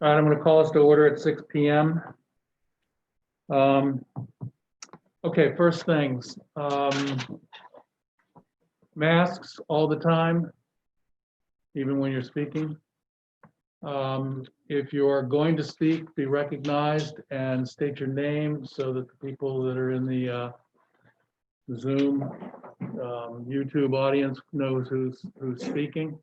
All right, I'm going to call us to order at 6 p.m. Okay, first things. Masks all the time, even when you're speaking. If you are going to speak, be recognized and state your name so that the people that are in the Zoom, YouTube audience knows who's speaking.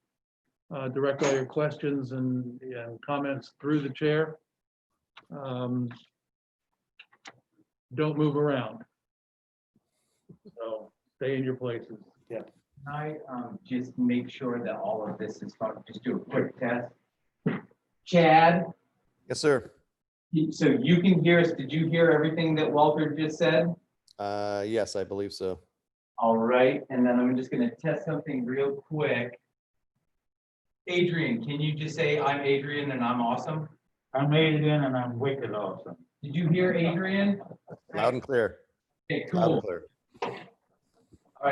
Direct all your questions and comments through the chair. Don't move around. So stay in your places. Yeah. Can I just make sure that all of this is fun? Just do a quick test. Chad, Yes, sir. so you can hear us. Did you hear everything that Walter just said? Yes, I believe so. All right, and then I'm just gonna test something real quick. Adrian, can you just say I'm Adrian and I'm awesome? I'm Adrian and I'm wicked awesome. Did you hear Adrian? Loud and clear. Okay, Loud cool. and clear. All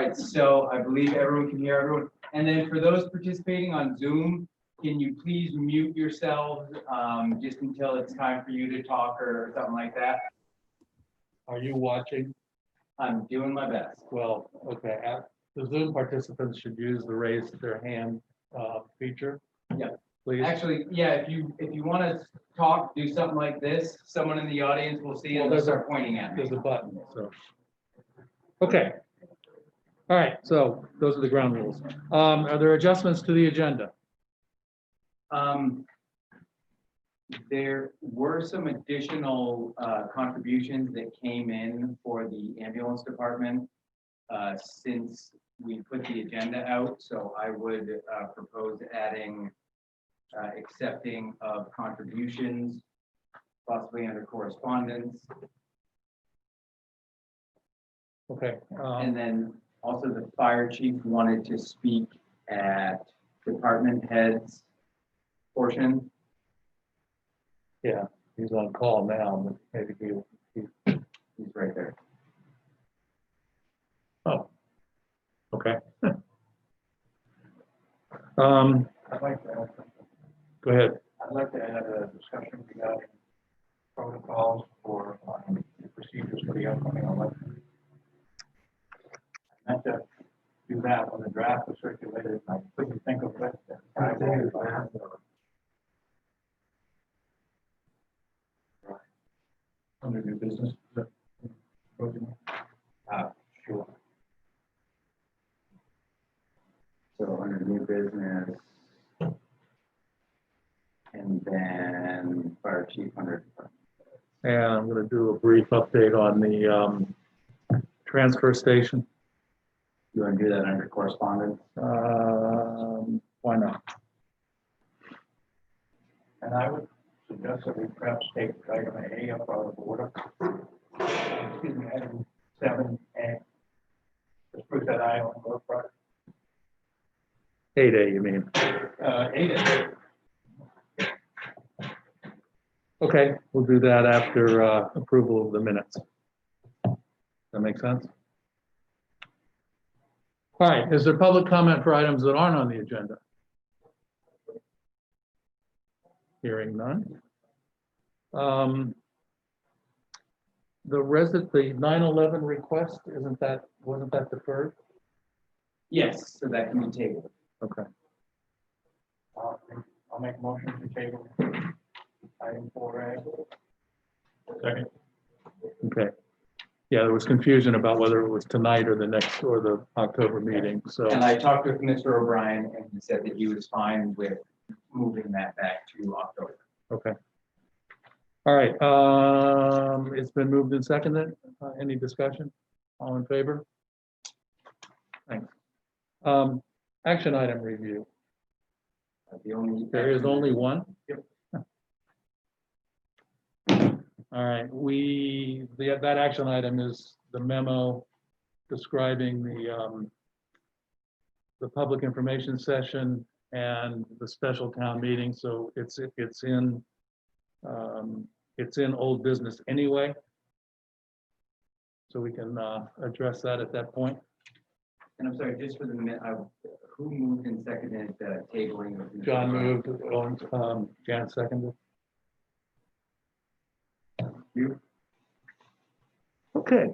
right, so I believe everyone can hear everyone. And then for those participating on Zoom, can you please mute yourselves just until it's time for you to talk or something like that? Are you watching? I'm doing my best. Well, okay. The Zoom participants should use the raise their hand feature. Yeah. Please. Actually, yeah, if you want to talk, do something like this, someone in the audience will see Well, and they'll there's a- start pointing at me. There's a button, so. Okay. All right, so those are the ground rules. Are there adjustments to the agenda? There were some additional contributions that came in for the ambulance department since we put the agenda out. So I would propose adding accepting of contributions, possibly under correspondence. Okay. And then also the fire chief wanted to speak at department heads portion. Yeah, he's on call now, but maybe He's right there. oh. Okay. I'd like to add something. Go ahead. I'd like to add a discussion regarding protocols for the procedures for the upcoming election. I meant to do that when the draft was circulated. I couldn't think of it. Under new business. Sure. So under new business. And then fire chief under. And I'm going to do a brief update on the transfer station. You want to do that under correspondence? Why not? And I would suggest that we perhaps take item A up out of order. Excuse me, item 7A. Just put that I on the work product. 8A, you mean? 8A. Okay, we'll do that after approval of the minutes. That make sense? All right, is there public comment for items that aren't on the agenda? Hearing none. The 9/11 request, wasn't that deferred? Yes, so that can be tabled. Okay, I'll make a motion to table item 4A. Second. okay. Yeah, there was confusion about whether it was tonight or the next, or the October meeting, so. And I talked with Mr. O'Brien and he said that he was fine with moving that back to October. Okay. All right, it's been moved and seconded. Any discussion? All in favor? Thanks. Action item review. The only. There is only one? Yep. All right, that action item is the memo describing the public information session and the special town meeting, so it's in old business anyway. So we can address that at that point. And I'm sorry, just for the minute, who moved and seconded the tabling of? John moved, Jan seconded. you. Okay,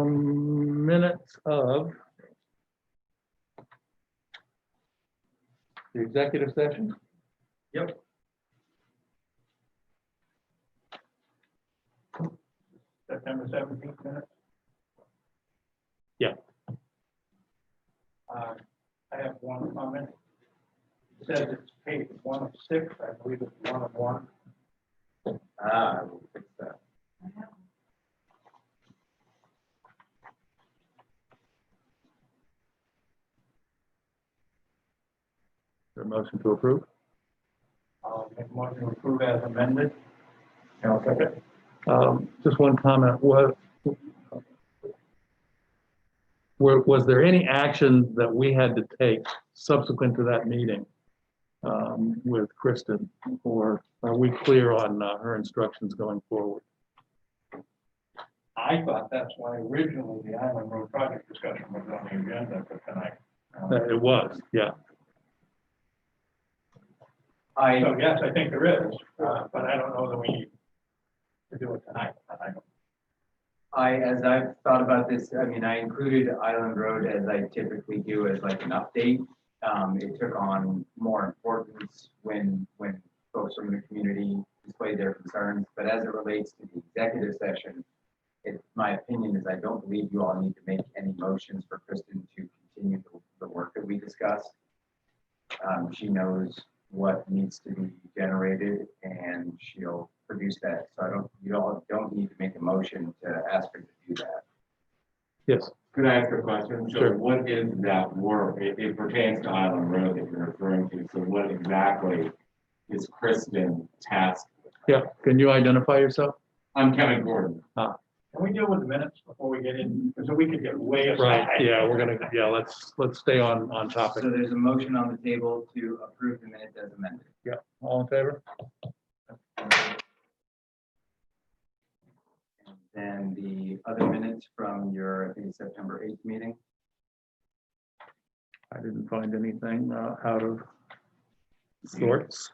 minutes of the executive session. Yep. September 17th minutes. Yeah. I have one comment. It says it's page 1 of 6, I believe it's 1 of 1. I will fix that. The motion to approve. I'll make a motion to approve as amended. And I'll second. Just one comment, was there any action that we had to take subsequent to that meeting with Kristen? Or are we clear on her instructions going forward? I thought that's why originally the Island Road project discussion was on the agenda for tonight. It was, yeah. So yes, I think there is, but I don't know that we need to do it tonight. As I've thought about this, I mean, I included Island Road as I typically do as like an update. It took on more importance when folks from the community displayed their concerns, but as it relates to the executive session, my opinion is I don't believe you all need to make any motions for Kristen to continue the work that we discussed. She knows what needs to be generated and she'll produce that. So you all don't need to make a motion to ask her to do that. Yes, Could I ask a question? So Sure. what is that work? It pertains to Island Road that you're referring to. So what exactly is Kristen tasked with? yeah. Can you identify yourself? I'm Kevin Gordon. Can we deal with the minutes before we get in, because we could get way aside. Right, yeah, let's stay on topic. So there's a motion on the table to approve the minutes as amended. Yeah, all in favor? And then the other minutes from your, I think, September 8th meeting. I didn't find anything out of sorts.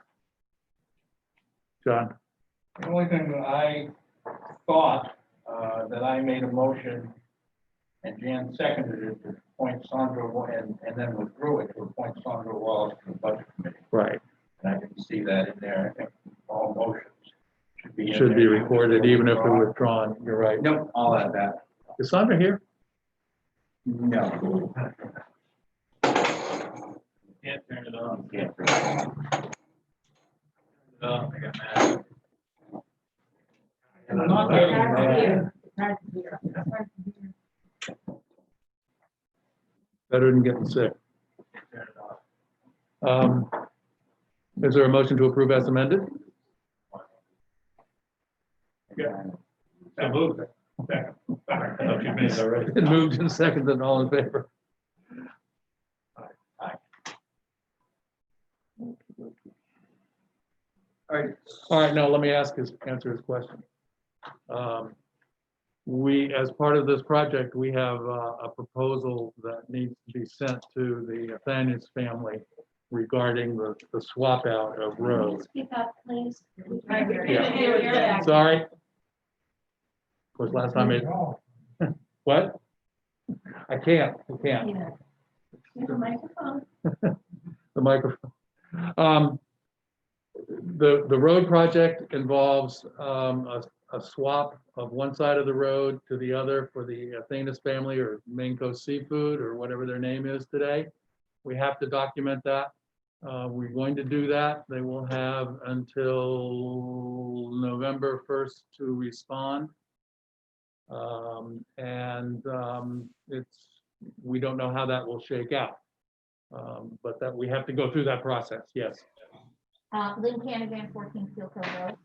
John? The only thing that I thought, that I made a motion and Jan seconded it to appoint Sandra and then withdrew it to appoint Sandra Wallace to the budget committee. Right, And I didn't see that in there. I think all motions should be. in should be there. recorded even if they're withdrawn, you're right. Nope, I'll add that. Is Sandra here? No. Can't turn it on. Yeah. Oh, I got mad. And I'm not It's getting hard to mad. hear. Better than getting sick. Turn it off. Is there a motion to approve as amended? Yeah. I moved it. Second. Sorry, you made it already. It moved and seconded, all in favor? Aye. All right, All right, now let me answer his question. We, as part of this project, we have a proposal that needs to be sent to the Athanias family regarding the swap out of roads. Speak up, please. Yeah. Sorry. Of course, last time what? I can't. Use the microphone. The microphone. The road project involves a swap of one side of the road to the other for the Athenias family or Maine Coast Seafood or whatever their name is today. We have to document that. We're going to do that. They will have until November 1st to respond. We don't know how that will shake out. But that we have to go through that process, yes. Lynn Canavan, 14 Field Cove Road.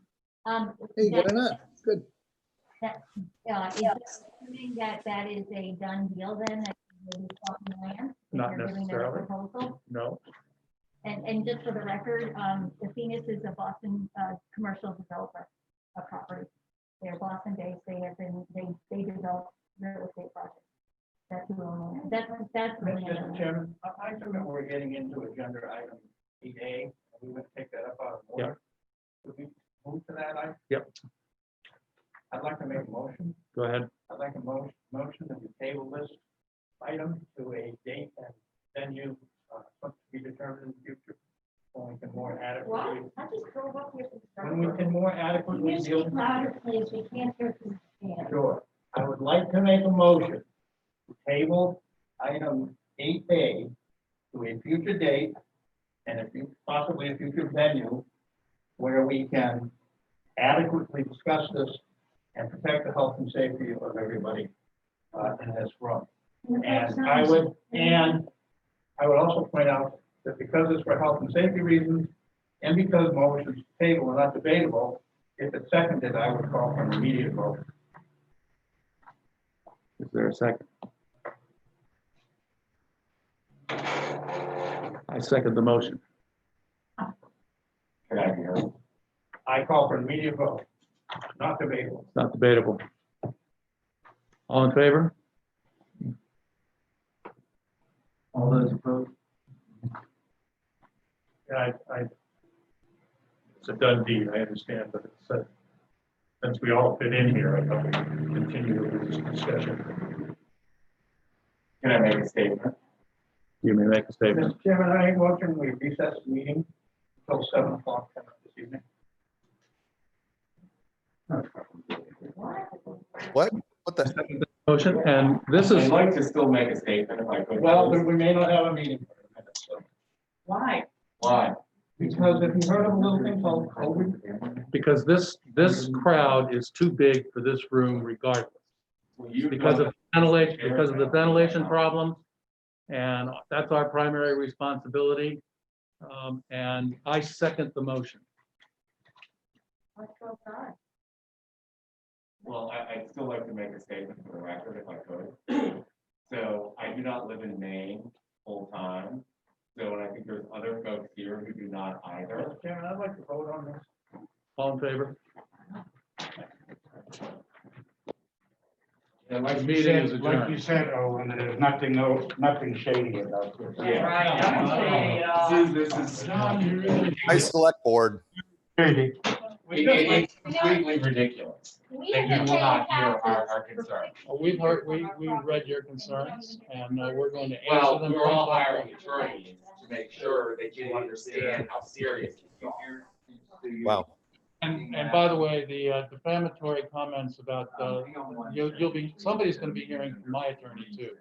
Hey, that- good enough. Good. Is this assuming that is a done deal then, that we'll be swapping land? If Not you're giving them a necessarily. proposal? No, And just for the record, Athena's is a Boston commercial developer of property. They're Boston based, they develop real estate projects. That's who own it. That's really. Mr. Chairman, I submit we're getting into agenda item 8A. We would take that up out of order. Would we move to that item? Yep. I'd like to make a motion. Go ahead. I'd like a motion that we table this item to a date and venue, to be determined in the future. When we can more adequately, What? I just drove up here. when we can more Can adequately you deal. speak louder, please? We can't hear you. Yeah. Sure. I would like to make a motion to table item 8A to a future date and possibly a future venue where we can adequately discuss this and protect the health and safety of everybody in this room. And I would also point out that because it's for health and safety reasons, and because motions to table are not debatable, if it's seconded, I would call for an immediate vote. Is there a second? I second the motion. Can I hear? I call for an immediate vote, not debatable. It's not debatable. All in favor? All those opposed? It's a done deal, I understand, but it's, since we all fit in here, I thought we could continue with this discussion. Can I make a statement? You may make a statement. Mr. Chairman, I motion we recess the meeting until 7 o'clock this evening. What? What the? Motion, and this I'd is, like to still make a statement if I could. Well, please. we may not have a meeting for a minute, so. Why? Why? Because if you heard of a little thing called COVID, because this crowd is too big for this room regardless. Well, you Because know of the ventilation problems, and that's our primary responsibility. And I second the motion. Let's go outside. Well, I'd still like to make a statement for the record if I could. So I do not live in Maine full time. So, and I think there's other folks here who do not either. Mr. Chairman, I'd like to vote on this. All in favor? And like you Meeting is said, like adjourned. you said, Owen, there's nothing shady about this. Yeah. This is. Nice select board. Shady. It's completely ridiculous We that you have will to not pay hear taxes. our concerns. We've heard, we read your concerns, and we're going to answer Well, them. we're all hiring attorneys to make sure that you understand how serious this is. Wow. And by the way, the defamatory comments about, you'll be, somebody's gonna be hearing from my attorney too.